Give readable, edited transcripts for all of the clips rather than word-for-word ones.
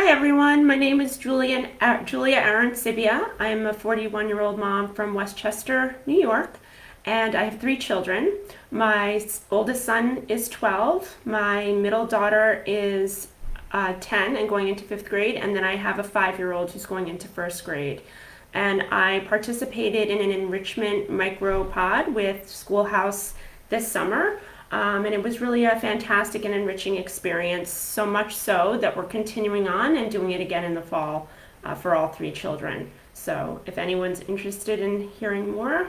Hi everyone, my name is Julia Arancibia. I'm a 41-year-old mom from Westchester, New York, and I have 3 children. My oldest son is 12, my middle daughter is 10 and going into 5th grade, and then I have a 5-year-old who's going into 1st grade. And I participated in an enrichment micropod with SchoolHouse this summer. And it was really a fantastic and enriching experience, so much so that we're continuing on and doing it again in the fall for all 3 children. So if anyone's interested in hearing more,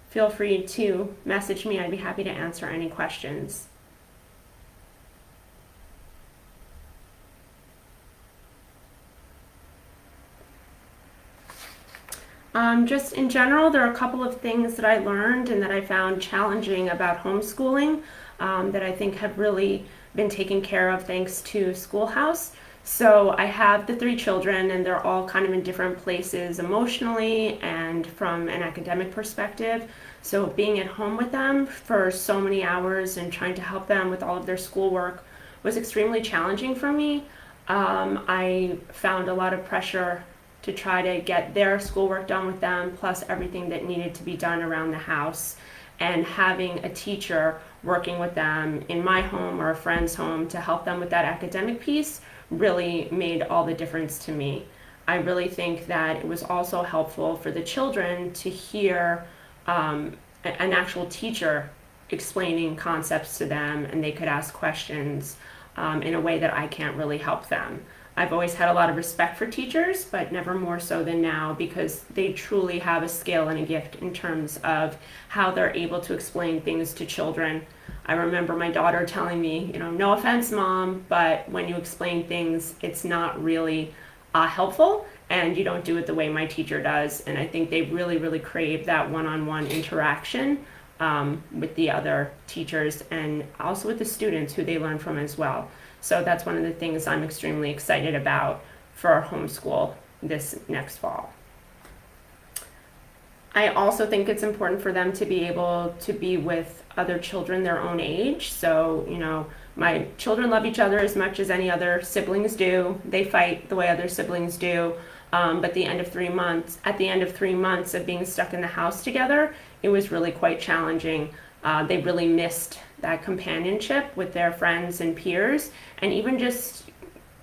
feel free to message me. I'd be happy to answer any questions. Just in general, there are a couple of things that I learned and that I found challenging about homeschooling that I think have really been taken care of thanks to SchoolHouse. So I have the 3 children and they're all kind of in different places emotionally and from an academic perspective. So being at home with them for so many hours and trying to help them with all of their schoolwork was extremely challenging for me. I found a lot of pressure to try to get their schoolwork done with them, plus everything that needed to be done around the house. And having a teacher working with them in my home or a friend's home to help them with that academic piece really made all the difference to me. I really think that it was also helpful for the children to hear an actual teacher explaining concepts to them, and they could ask questions in a way that I can't really help them. I've always had a lot of respect for teachers, but never more so than now, because they truly have a skill and a gift in terms of how they're able to explain things to children. I remember my daughter telling me, no offense, Mom, but when you explain things, it's not really helpful, and you don't do it the way my teacher does. And I think they really, really crave that one-on-one interaction with the other teachers and also with the students who they learn from as well. So that's one of the things I'm extremely excited about for our homeschool this next fall. I also think it's important for them to be able to be with other children their own age. So, my children love each other as much as any other siblings do. They fight the way other siblings do. But at the end of 3 months of being stuck in the house together, it was really quite challenging. They really missed that companionship with their friends and peers, and even just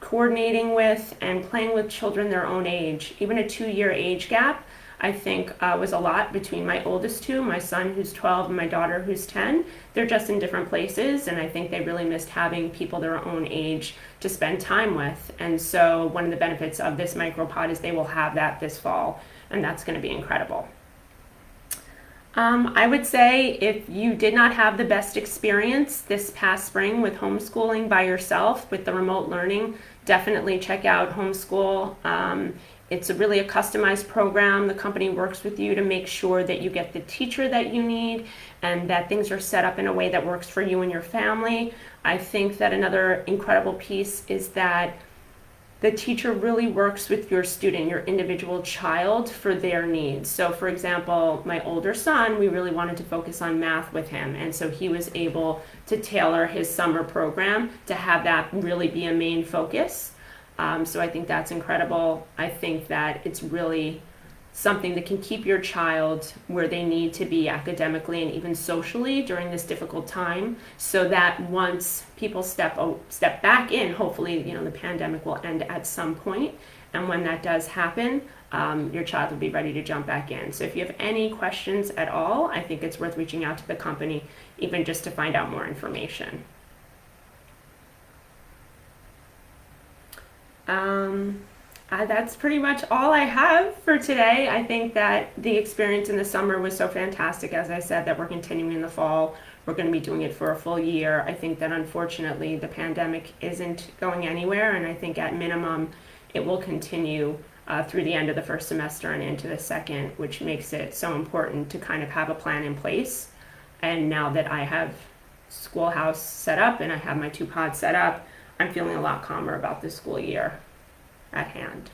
coordinating with and playing with children their own age. Even a 2-year age gap, I think, was a lot between my oldest 2, my son who's 12 and my daughter who's 10. They're just in different places, and I think they really missed having people their own age to spend time with. And so one of the benefits of this micropod is they will have that this fall, and that's going to be incredible. I would say if you did not have the best experience this past spring with homeschooling by yourself with the remote learning, definitely check out Homeschool. It's really a customized program. The company works with you to make sure that you get the teacher that you need and that things are set up in a way that works for you and your family. I think that another incredible piece is that the teacher really works with your student, your individual child, for their needs. So for example, my older son, we really wanted to focus on math with him. And so he was able to tailor his summer program to have that really be a main focus. So I think that's incredible. I think that it's really something that can keep your child where they need to be academically and even socially during this difficult time, so that once people step back in, hopefully the pandemic will end at some point, and when that does happen, your child will be ready to jump back in. So if you have any questions at all, I think it's worth reaching out to the company even just to find out more information. That's pretty much all I have for today. I think that the experience in the summer was so fantastic, as I said, that we're continuing in the fall. We're going to be doing it for a full year. I think that unfortunately the pandemic isn't going anywhere, and I think at minimum it will continue through the end of the first semester and into the second, which makes it so important to kind of have a plan in place. And now that I have SchoolHouse set up and I have my 2 pods set up, I'm feeling a lot calmer about this school year at hand.